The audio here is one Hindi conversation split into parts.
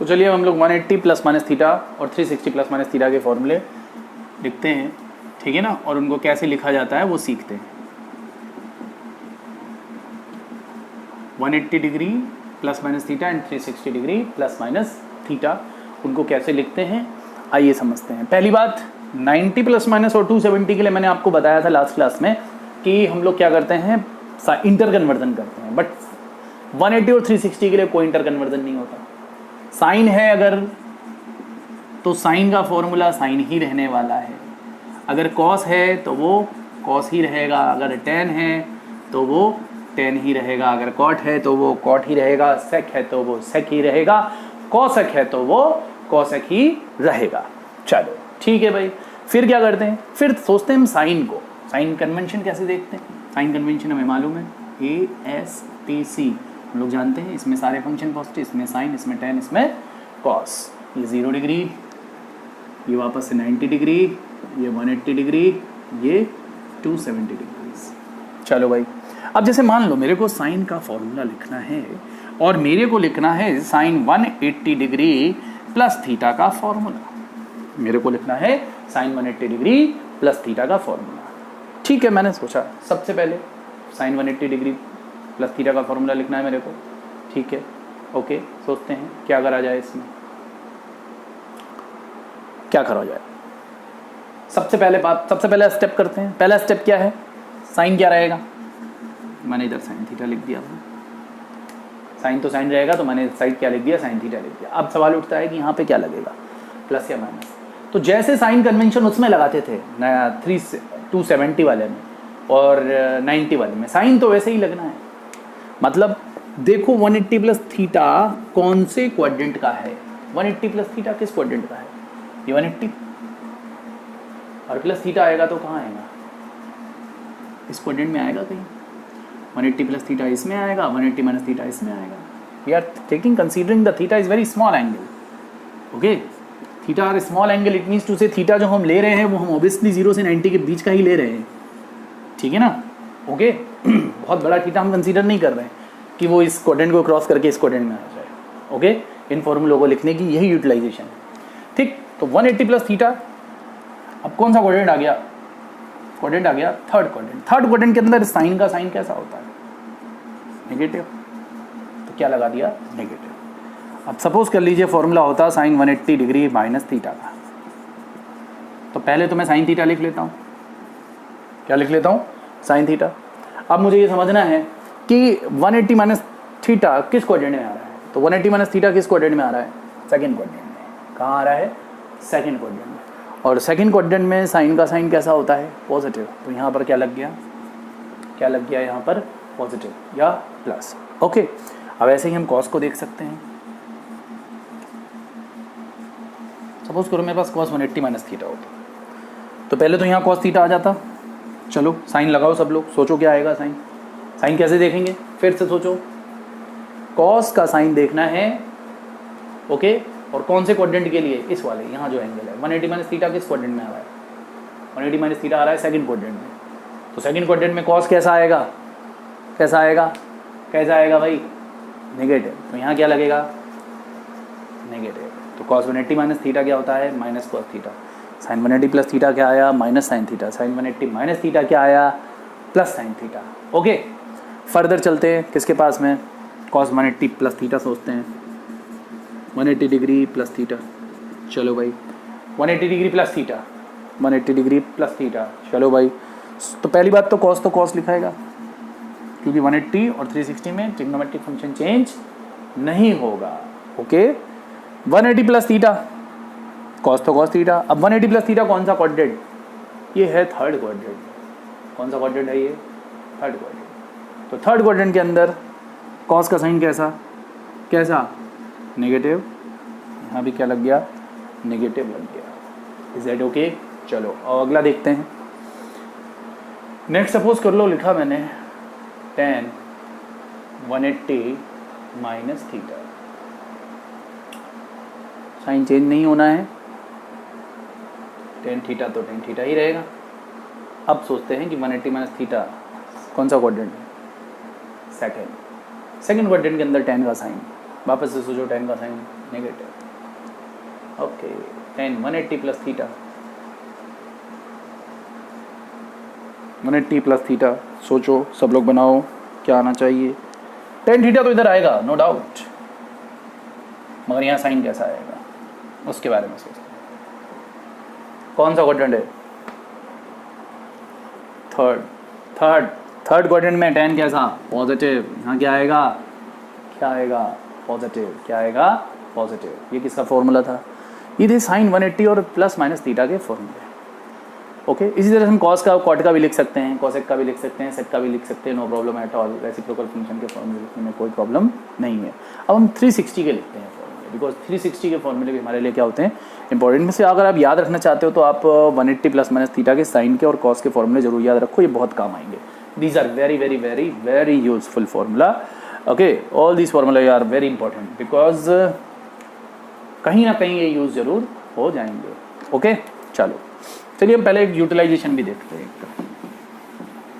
तो चलिए हम लोग 180 प्लस माइनस थीटा और 360 प्लस माइनस थीटा के फॉर्मूले लिखते हैं, ठीक है ना, और उनको कैसे लिखा जाता है वो सीखते हैं। 180 degree plus minus theta and 360 degree plus minus theta, उनको कैसे लिखते हैं आइए समझते हैं। पहली बात, 90 प्लस माइनस और 270 के लिए मैंने आपको बताया था लास्ट क्लास में कि हम लोग क्या करते हैं, इंटर कन्वर्जन करते हैं, बट 180 और 360 के लिए कोई इंटर कन्वर्जन नहीं होता। साइन है अगर, तो साइन का फॉर्मूला साइन ही रहने वाला है। अगर कॉस है तो वो कॉस ही रहेगा, अगर टेन है तो वो टेन ही रहेगा, अगर कॉट है तो वो कॉट ही रहेगा, सेक है तो वो सेक ही रहेगा, कॉसेक है तो वो कॉसेक ही रहेगा। चलो ठीक है भाई, फिर क्या करते हैं, फिर सोचते हैं हम साइन को, साइन कन्वेंशन कैसे देखते हैं। साइन कन्वेंशन हमें मालूम है, ASTC हम लोग जानते हैं, इसमें सारे फंक्शन पॉजिटिव, इसमें साइन, इसमें टेन, इसमें कॉस। ये 0 डिग्री, ये वापस से 90 डिग्री, ये 180 डिग्री, ये 270 डिग्री। चलो भाई, अब जैसे मान लो मेरे को साइन का फॉर्मूला लिखना है और मेरे को लिखना है साइन 180 डिग्री प्लस थीटा का फॉर्मूला, मेरे को लिखना है साइन 180 डिग्री प्लस थीटा का फॉर्मूला। ठीक है, मैंने सोचा सबसे पहले साइन 180 डिग्री प्लस थीटा का फॉर्मूला लिखना है मेरे को, ठीक है, ओके। सोचते हैं क्या करा जाए इसमें, क्या करा जाए। सबसे पहले स्टेप करते हैं। पहला स्टेप क्या है, साइन क्या रहेगा, मैंने इधर साइन थीटा लिख दिया, साइन तो साइन रहेगा, तो मैंने साइड क्या लिख दिया, साइन थीटा लिख दिया। अब सवाल उठता है कि यहाँ पे क्या लगेगा, प्लस या माइनस। तो जैसे साइन कन्वेंशन उसमें लगाते थे 270 वाले में और 90 वाले में, साइन तो वैसे ही लगना है। मतलब देखो 180 प्लस थीटा कौन से क्वाड्रेंट का है, 180 प्लस थीटा किस क्वाड्रेंट का है, ये 180, और प्लस थीटा आएगा तो कहाँ आएगा, इस क्वाड्रेंट में आएगा कहीं। 180 प्लस थीटा इसमें आएगा, 180 माइनस थीटा इसमें आएगा। We are taking considering the theta is very small angle, okay. Theta are small angle, it means to say theta जो हम ले रहे हैं वो हम ऑब्वियसली 0 से 90 के बीच का ही ले रहे हैं, ठीक है ना, ओके। बहुत बड़ा थीटा हम कंसीडर नहीं कर रहे हैं कि वो इस क्वाड्रेंट को क्रॉस करके इस क्वाड्रेंट में आ जाए, ओके। इन फॉर्मूलों को लिखने की यही यूटिलाइजेशन है, ठीक। तो 180 प्लस थीटा, अब कौन सा क्वाड्रेंट आ गया, क्वाड्रेंट आ गया थर्ड क्वाड्रेंट। थर्ड क्वाड्रेंट के अंदर साइन का साइन कैसा होता है, नेगेटिव, तो क्या लगा दिया, नेगेटिव। अब सपोज कर लीजिए फॉर्मूला होता साइन 180 डिग्री माइनस थीटा का, तो पहले तो मैं साइन थीटा लिख लेता हूँ, क्या लिख लेता हूँ, साइन थीटा। अब मुझे ये समझना है कि 180 माइनस थीटा किस क्वाड्रेंट में आ रहा है, तो 180 माइनस थीटा किस क्वाड्रेंट में आ रहा है, सेकंड क्वाड्रेंट में। कहाँ आ रहा है, सेकंड क्वाड्रेंट में, और सेकंड क्वाड्रेंट में साइन का साइन कैसा होता है, पॉजिटिव। तो यहाँ पर क्या लग गया, क्या लग गया यहाँ पर, पॉजिटिव या प्लस, ओके। अब ऐसे ही हम कॉस को देख सकते हैं। सपोज करो मेरे पास कॉस 180 माइनस थीटा होता, तो पहले तो यहाँ कॉस थीटा आ जाता। चलो साइन लगाओ सब लोग, सोचो क्या आएगा साइन, साइन कैसे देखेंगे, फिर से सोचो। कॉस का साइन देखना है, ओके, और कौन से क्वाड्रेंट के लिए, इस वाले, यहाँ जो एंगल है 180 माइनस थीटा किस क्वाड्रेंट में आ रहा है, 180 माइनस थीटा आ रहा है सेकंड क्वाड्रेंट में। तो सेकंड क्वाड्रेंट में कॉस कैसा आएगा, कैसा आएगा, कैसा आएगा भाई, नेगेटिव। तो यहाँ क्या लगेगा, नेगेटिव। तो कॉस 180 माइनस थीटा क्या होता है, minus cos theta. Sine 180 plus theta क्या आया, minus sine theta. Sine 180 minus theta क्या आया, plus sine theta, okay. Further चलते हैं किसके पास में, कॉस 180 प्लस थीटा सोचते हैं, 180 डिग्री प्लस थीटा। चलो भाई 180 degree plus theta, 180 degree plus theta, चलो भाई। तो पहली बात तो कॉस लिखाएगा, क्योंकि 180 और 360 में ट्रिग्नोमेट्रिक फंक्शन चेंज नहीं होगा, ओके। 180 प्लस थीटा, कॉस तो कॉस थीटा। अब 180 प्लस थीटा कौन सा क्वाड्रेंट, ये है थर्ड क्वाड्रेंट। कौन सा क्वाड्रेंट है ये, थर्ड क्वाड्रेंट। तो थर्ड क्वाड्रेंट के अंदर कॉस का साइन कैसा, कैसा, नेगेटिव। यहाँ भी क्या लग गया, नेगेटिव लग गया। Is that okay. चलो और अगला देखते हैं। नेक्स्ट सपोज कर लो लिखा मैंने tan 180 minus theta, sign change नहीं होना है, टेन थीटा तो टेन थीटा ही रहेगा। अब सोचते हैं कि 180 माइनस थीटा कौन सा क्वाड्रेंट है, सेकंड क्वाड्रेंट के अंदर टेन का साइन, वापस से सोचो, tan का sign negative. Okay, tan 180 plus theta, 180 plus theta, सोचो सब लोग बनाओ क्या आना चाहिए। tan थीटा तो इधर आएगा नो डाउट, मगर यहाँ साइन कैसा आएगा उसके बारे में सोचते हैं। कौन सा क्वाड्रेंट है? थर्ड क्वाड्रेंट में tan कैसा? पॉजिटिव। यहाँ क्या आएगा? क्या आएगा? पॉजिटिव। क्या आएगा? पॉजिटिव। ये किसका फॉर्मूला था? ये थे साइन 180 और प्लस माइनस थीटा के फॉर्मूले। ओके, इसी तरह हम कॉस का कॉट का भी लिख सकते हैं, कॉसेक का भी लिख सकते हैं, सेक का भी लिख सकते हैं, no problem at all. Reciprocal function के फॉर्मूले लिखने में कोई प्रॉब्लम नहीं है। अब हम 360 के लिखते हैं फॉर्मूले, बिकॉज 360 के फॉर्मूले भी हमारे लिए क्या होते हैं? इंपॉर्टेंट। में से अगर आप याद रखना चाहते हो तो आप 180 प्लस माइनस थीटा के साइन के और कॉस के फॉर्मूले जरूर याद रखो, ये बहुत काम आएंगे। These are very very very very useful formula. Okay, all these फॉर्मूले आर वेरी इंपॉर्टेंट बिकॉज कहीं ना कहीं ये यूज जरूर हो जाएंगे। ओके, चलो चलिए हम पहले एक यूटिलाइजेशन भी देखते हैं,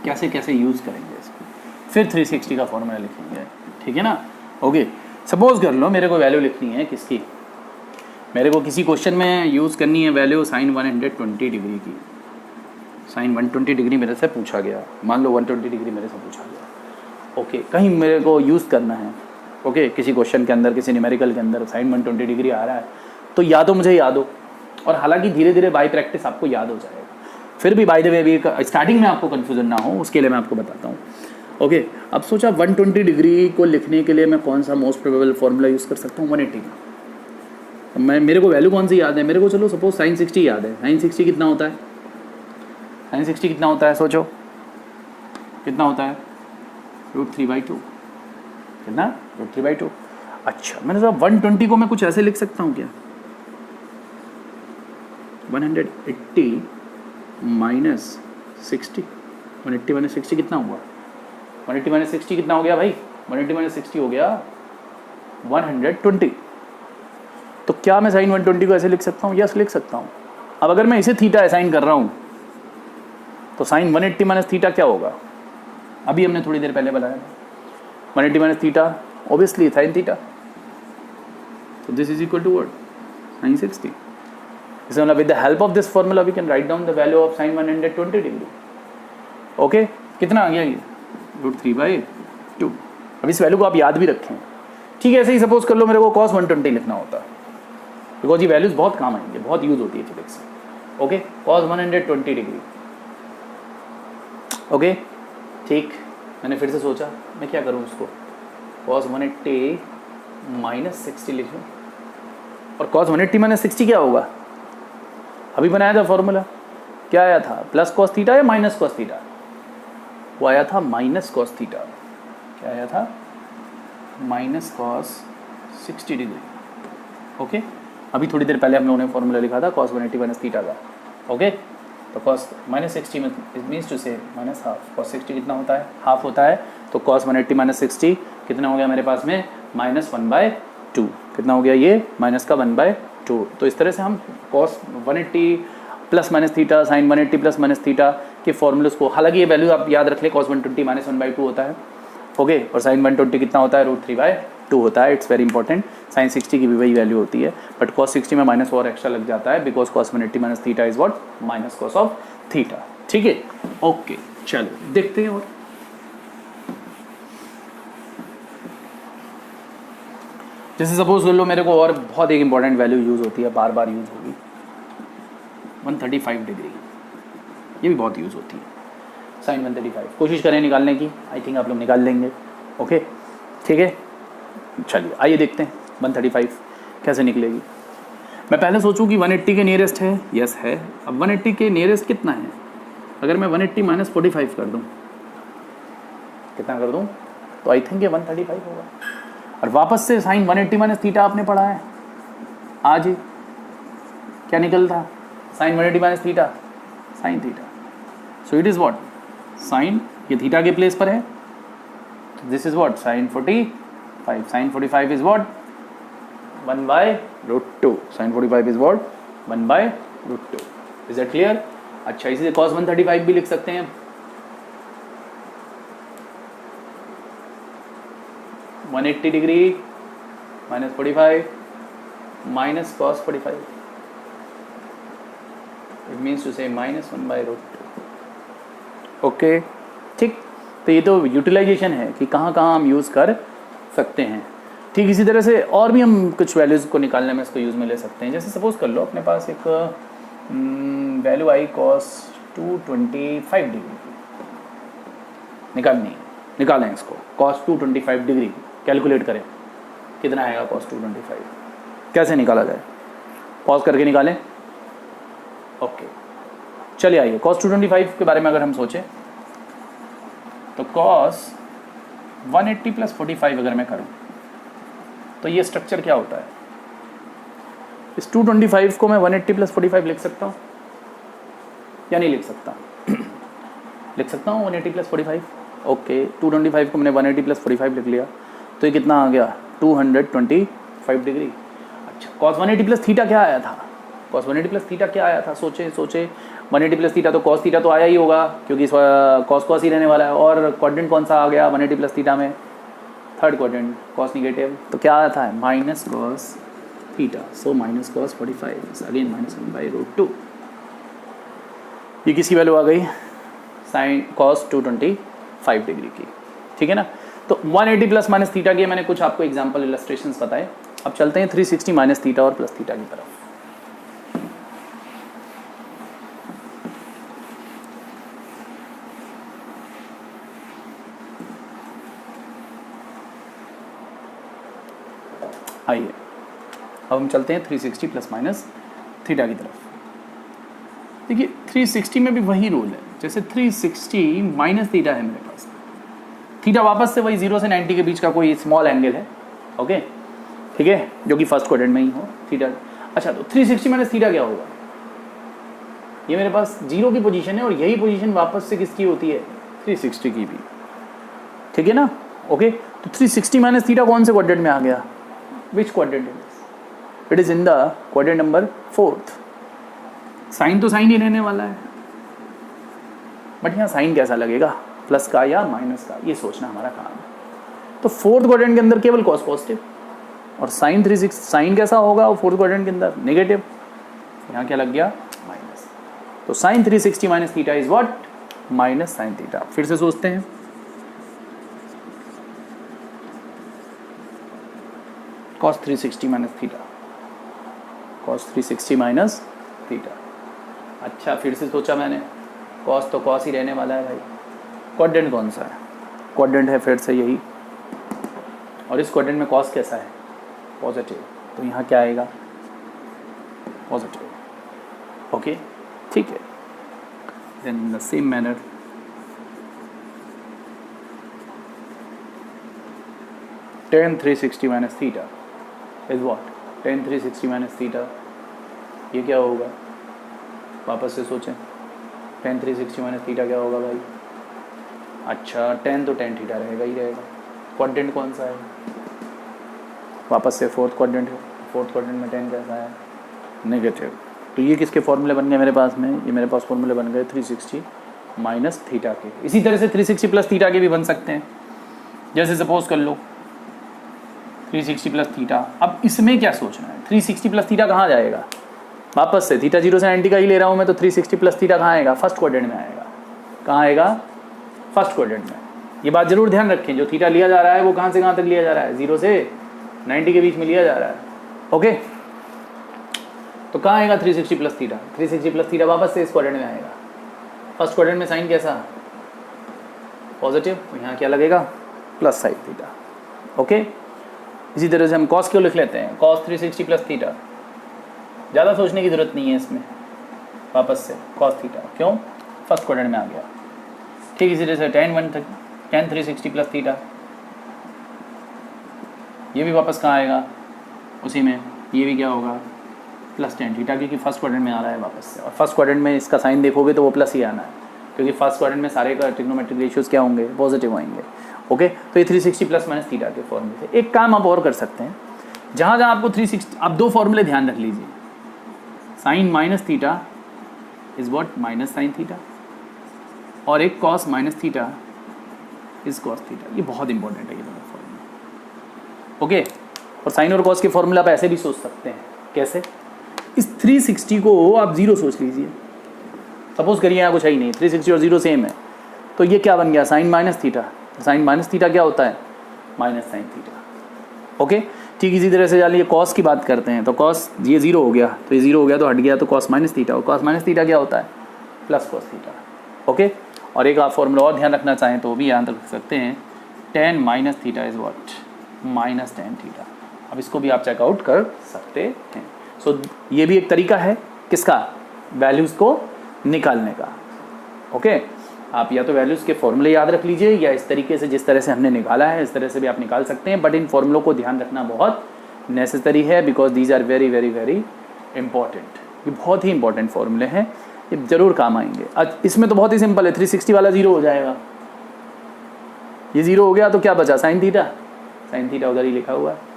कैसे कैसे यूज करेंगे इसको, फिर 360 का फॉर्मूला लिखेंगे, ठीक है ना। ओके, सपोज कर लो मेरे को वैल्यू लिखनी है किसकी, मेरे को किसी क्वेश्चन में यूज़ करनी है वैल्यू साइन 120 डिग्री की। साइन 120 डिग्री मेरे से पूछा गया, मान लो 120 डिग्री मेरे से पूछा गया। ओके, कहीं मेरे को यूज़ करना है, ओके, किसी क्वेश्चन के अंदर, किसी न्यूमेरिकल के अंदर साइन 120 डिग्री आ रहा है, तो या तो मुझे याद हो, और हालांकि धीरे धीरे बाय प्रैक्टिस आपको याद हो जाएगा। फिर भी बाय द वे भी स्टार्टिंग में आपको कन्फ्यूजन ना हो उसके लिए मैं आपको बताता हूँ। ओके, अब सोचा 120 डिग्री को लिखने के लिए मैं कौन सा मोस्ट प्रोबेबल फॉर्मूला यूज़ कर सकता हूँ? 180 का। मेरे को वैल्यू कौन सी याद है? मेरे को चलो सपोज साइन 60 याद है। साइन 60 कितना होता है? साइन 60 कितना होता है? सोचो कितना होता है? √3/2। कितना? √3/2। अच्छा, मैंने सोचा 120 को मैं कुछ ऐसे लिख सकता हूँ क्या? 180 माइनस 60, 180 माइनस 60 कितना हुआ? 180 माइनस 60 कितना हो गया भाई? 180 माइनस 60 हो गया 120। तो क्या मैं साइन 120 को ऐसे लिख सकता हूँ? यस, लिख सकता हूँ। अब अगर मैं इसे थीटा असाइन कर रहा हूँ तो साइन 180 माइनस थीटा क्या होगा? अभी हमने थोड़ी देर पहले बताया 180 minus theta obviously sine theta, तो this is equal to what? Sine 60। So now with the help of this formula we can write down the value of sin 120 degree. Okay, कितना आ गया ये? √3/2। अब इस वैल्यू को आप याद भी रखें, ठीक है। ऐसे ही सपोज कर लो मेरे को cos 120 लिखना होता है, बिकॉज ये वैल्यूज बहुत काम आएंगे, बहुत यूज होती है फिजिक्स में। Okay, cos 120 degree. ओके, ठीक, मैंने फिर से सोचा मैं क्या करूँ उसको, cos 180 माइनस 60 लिखूँ, और cos 180 माइनस 60 क्या होगा? अभी बनाया था फॉर्मूला, क्या आया था? प्लस कॉस थीटा या माइनस कॉस थीटा? वो आया था माइनस कॉस थीटा। क्या आया था? Minus cos 60 degree. ओके, अभी थोड़ी देर पहले हम लोगों ने फॉर्मूला लिखा था cos 180 माइनस थीटा का। ओके, तो cos माइनस 60 में इट मीन्स टू से माइनस हाफ। cos 60 कितना होता है? हाफ होता है। तो cos 180 माइनस 60 कितना हो गया मेरे पास में? -1/2। कितना हो गया ये? माइनस का 1/2। तो इस तरह से हम cos 180 plus minus theta, sine 180 plus minus theta के फॉर्मूलेस को, हालांकि ये वैल्यू आप याद रख लें, cos 120 माइनस 1/2 होता है। ओके, और साइन 120 कितना होता है? √3/2 होता है। It's very important. साइन 60 की भी वही वैल्यू होती है, बट cos 60 में माइनस और एक्स्ट्रा लग जाता है, because cos 180 minus theta is what? Minus cos of theta. ठीक है, ओके, चलो देखते हैं। और जैसे सपोज कर लो मेरे को और बहुत एक इंपॉर्टेंट वैल्यू यूज़ होती है, बार बार यूज़ होगी, 135 डिग्री। ये भी बहुत यूज़ होती है, साइन 135। कोशिश करें निकालने की, आई थिंक आप लोग निकाल लेंगे। ओके, ठीक है, चलिए आइए देखते हैं 135 कैसे निकलेगी। मैं पहले सोचूं कि 180 के नियरेस्ट है, यस है। अब 180 के नियरेस्ट कितना है? अगर मैं 180 माइनस 45 कर दूं, कितना कर दूं? तो आई थिंक ये 135 होगा। और वापस से साइन 180 माइनस थीटा आपने पढ़ा है आज ही, क्या निकलता? Sine 180 minus theta, sine theta. So it is what? Sine, ये थीटा के प्लेस पर है, this is what? Sine 45। Sine 45 is what? 1/√2। Sine 45 is what? 1/√2। Is that clear? अच्छा, इसी से cos 135 भी लिख सकते हैं। 180 degree minus 45 minus cos 45, it means to say -1/√2। Okay, ठीक। तो ये तो यूटिलाइजेशन है कि कहाँ कहाँ हम यूज़ कर सकते हैं। ठीक इसी तरह से और भी हम कुछ वैल्यूज़ को निकालने में इसको यूज़ में ले सकते हैं। जैसे सपोज कर लो अपने पास एक वैल्यू आई cos 225 डिग्री निकालनी है, निकालें इसको cos 225 डिग्री कैलकुलेट करें, कितना आएगा cos 225, कैसे निकाला जाए, पॉज करके निकालें। ओके, चलिए आइए cos 225 के बारे में अगर हम सोचें तो cos 180 + 45 अगर मैं करूं तो ये स्ट्रक्चर क्या होता है। इस 225 को मैं 180 + 45 लिख सकता हूँ या नहीं लिख सकता? लिख सकता हूँ 180 + 45। ओके, 225 को मैंने 180 + 45 लिख लिया तो ये कितना आ गया 225 डिग्री। अच्छा, cos 180 + थीटा क्या आया था? cos 180 + थीटा क्या आया था? सोचे 180 + थीटा तो cos थीटा तो आया ही होगा क्योंकि cos ही रहने वाला है। और क्वाड्रेंट कौन सा आ गया 180 + थीटा में? थर्ड क्वाड्रेंट, cos नेगेटिव, तो क्या आया था minus cos theta. So minus cos 45 again -1/√2। ये किसकी वैल्यू आ गई? साइन cos 225 डिग्री की। ठीक है ना। तो 180 प्लस माइनस थीटा के मैंने कुछ आपको एग्जांपल इलस्ट्रेशंस बताए। अब चलते हैं 360 माइनस थीटा और प्लस थीटा की तरफ। आइए अब हम चलते हैं 360 प्लस माइनस थीटा की तरफ। देखिए 360 में भी वही रूल है, जैसे 360 माइनस थीटा है मेरे पास, थीटा वापस से वही 0 से 90 के बीच का कोई स्मॉल एंगल है। ओके, ठीक है, जो कि फर्स्ट क्वाड्रेंट में ही हो थीटा। अच्छा, तो 360 माइनस थीटा क्या होगा? ये मेरे पास 0 की पोजीशन है और यही पोजीशन वापस से किसकी होती है? 360 की भी। ठीक है ना। ओके, तो 360 माइनस थीटा कौन से क्वाड्रेंट में आ गया? Which quadrant it is? It is in the quadrant number 4th। Sine तो साइन ही रहने वाला है, बट यहाँ साइन कैसा लगेगा, प्लस का या माइनस का, ये सोचना हमारा काम है। तो 4th क्वाड्रेंट के अंदर केवल कॉस पॉजिटिव और साइन 360 साइन कैसा होगा वो 4th क्वाड्रेंट के अंदर नेगेटिव। यहाँ क्या लग गया? माइनस। तो sine 360 minus theta is what? Minus sine theta. फिर से सोचते हैं, cos 360 minus theta, cos 360 minus theta. अच्छा, फिर से सोचा मैंने, cos तो cos ही रहने वाला है भाई। क्वाड्रेंट कौन सा है? क्वाड्रेंट है फिर से यही, और इस क्वाड्रेंट में cos कैसा है? पॉजिटिव। तो यहाँ क्या आएगा? पॉजिटिव। ओके, ठीक है। Then in the same manner tan 360 minus theta is what? tan 360 minus theta, ये क्या होगा? वापस से सोचें, tan 360 माइनस थीटा क्या होगा भाई? अच्छा, tan तो tan थीटा रहेगा ही रहेगा। क्वाड्रेंट कौन सा है? वापस से 4th क्वाड्रेंट है। 4th क्वाड्रेंट में tan कैसा है? नेगेटिव। तो ये किसके फॉर्मूले बन गए मेरे पास में? ये मेरे पास फॉर्मूले बन गए 360 माइनस थीटा के। इसी तरह से 360 प्लस थीटा के भी बन सकते हैं। जैसे सपोज कर लो 360 प्लस थीटा। अब इसमें क्या सोचना है? 360 प्लस थीटा कहाँ जाएगा? वापस से थीटा 0 से 90 का ही ले रहा हूँ मैं, तो 360 प्लस थीटा कहाँ आएगा? फर्स्ट क्वाड्रेंट में आएगा। कहाँ आएगा? फर्स्ट क्वाड्रेंट में। ये बात जरूर ध्यान रखें, जो थीटा लिया जा रहा है वो कहाँ से कहाँ तक लिया जा रहा है? 0 से 90 के बीच में लिया जा रहा है। ओके, तो कहाँ आएगा 360 प्लस थीटा? 360 प्लस थीटा वापस से इस क्वाड्रेंट में आएगा। फर्स्ट क्वाड्रेंट में साइन कैसा? पॉजिटिव। तो यहाँ क्या लगेगा? Plus sine theta. ओके, इसी तरह से हम cos क्यों लिख लेते हैं? cos 360 plus theta. ज़्यादा सोचने की ज़रूरत नहीं है इसमें, वापस से cos थीटा। क्यों? फर्स्ट क्वाड्रेंट में आ गया। ठीक इसी तरह से tan 360 प्लस थीटा, ये भी वापस कहाँ आएगा? उसी में। ये भी क्या होगा? प्लस tan थीटा, क्योंकि फर्स्ट क्वाड्रेंट में आ रहा है वापस से। और फर्स्ट क्वाड्रेंट में इसका साइन देखोगे तो वो प्लस ही आना है, क्योंकि फर्स्ट क्वाड्रेंट में सारे का ट्रिग्नोमेट्रिक रेशियोज क्या होंगे? पॉजिटिव आएंगे। ओके, तो ये 360 प्लस माइनस थीटा के फॉर्मूले थे। एक काम आप और कर सकते हैं, जहाँ जहाँ आपको 360, आप दो फॉर्मूले ध्यान रख लीजिए। Sine minus theta is what? Minus sine theta. और एक cos minus theta is cos theta. ये बहुत इंपॉर्टेंट है ये दोनों फॉर्मूले। ओके, और साइन और कॉस के फॉर्मूला आप ऐसे भी सोच सकते हैं। कैसे? इस 360 को आप 0 सोच लीजिए। सपोज करिए यहाँ कुछ है ही नहीं, 360 और 0 सेम है, तो ये क्या बन गया? Sine minus theta. Sine minus theta क्या होता है? Minus sine theta. ओके, ठीक इसी तरह से चलिए कॉस की बात करते हैं। तो कॉस ये 0 हो गया, तो ये 0 हो गया तो हट गया, तो कॉस माइनस थीटा। और कॉस माइनस थीटा क्या होता है? Plus cos theta. ओके, और एक आप फॉर्मूला और ध्यान रखना चाहें तो भी याद रख सकते हैं, ten minus theta is what? Minus tan theta. अब इसको भी आप चेकआउट कर सकते हैं। सो ये भी एक तरीका है किसका? वैल्यूज़ को निकालने का। ओके, आप या तो वैल्यूज़ के फॉर्मूले याद रख लीजिए, या इस तरीके से जिस तरह से हमने निकाला है इस तरह से भी आप निकाल सकते हैं। बट इन फॉर्मूलों को ध्यान रखना बहुत नेसेसरी है, because these are very very very important. ये बहुत ही इंपॉर्टेंट फॉर्मूले हैं, ये ज़रूर काम आएंगे। आज इसमें तो बहुत ही सिंपल है, 360 वाला 0 हो जाएगा। ये 0 हो गया तो क्या बचा? Sign theta. साइन थीटा उधर ही लिखा हुआ है।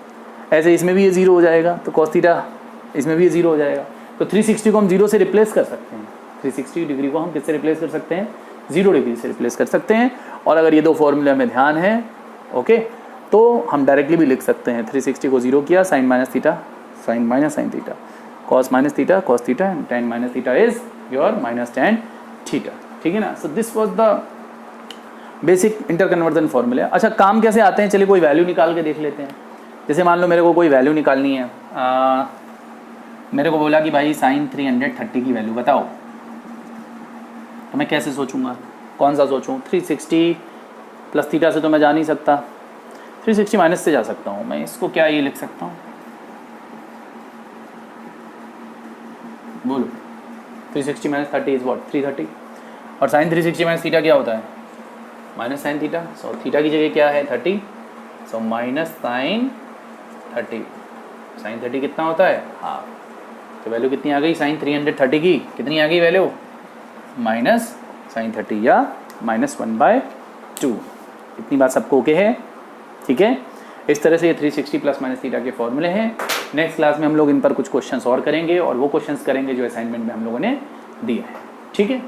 ऐसे इसमें भी ये 0 हो जाएगा तो कॉस थीटा, इसमें भी ये 0 हो जाएगा। तो 360 को हम 0 से रिप्लेस कर सकते हैं। 360 डिग्री को हम किससे रिप्लेस कर सकते हैं? 0 डिग्री से रिप्लेस कर सकते हैं। और अगर ये दो फॉर्मूले हमें ध्यान है, ओके, तो हम डायरेक्टली भी लिख सकते हैं। 360 को 0 किया, sine minus theta, sine minus sine theta, cos minus theta, cos theta, and tan minus theta is your minus tan theta. ठीक है ना? So this was the basic interconversion फॉर्मूले। अच्छा, काम कैसे आते हैं? चलिए कोई वैल्यू निकाल के देख लेते हैं। जैसे मान लो मेरे को कोई वैल्यू निकालनी है, मेरे को बोला कि भाई साइन 330 की वैल्यू बताओ, तो मैं कैसे सोचूंगा? कौन सा सोचूं? 360 प्लस थीटा से तो मैं जा नहीं सकता, 360 माइनस से जा सकता हूँ। मैं इसको क्या ये लिख सकता हूँ? बोलो, 360 माइनस 30 इज व्हाट? 330। और साइन 360 माइनस थीटा क्या होता है? Minus sine theta. So theta की जगह क्या है? 30। So minus sign 30। साइन 30 कितना होता है? हाफ। तो वैल्यू कितनी आ गई साइन 330 की? कितनी आ गई वैल्यू? माइनस साइन 30 या माइनस 1/2। इतनी बात सबको ओके है? ठीक है, इस तरह से ये 360 प्लस माइनस थीटा के फॉर्मूले हैं। नेक्स्ट क्लास में हम लोग इन पर कुछ क्वेश्चंस और करेंगे, और वो क्वेश्चंस करेंगे जो असाइनमेंट में हम लोगों ने दिए हैं। ठीक है।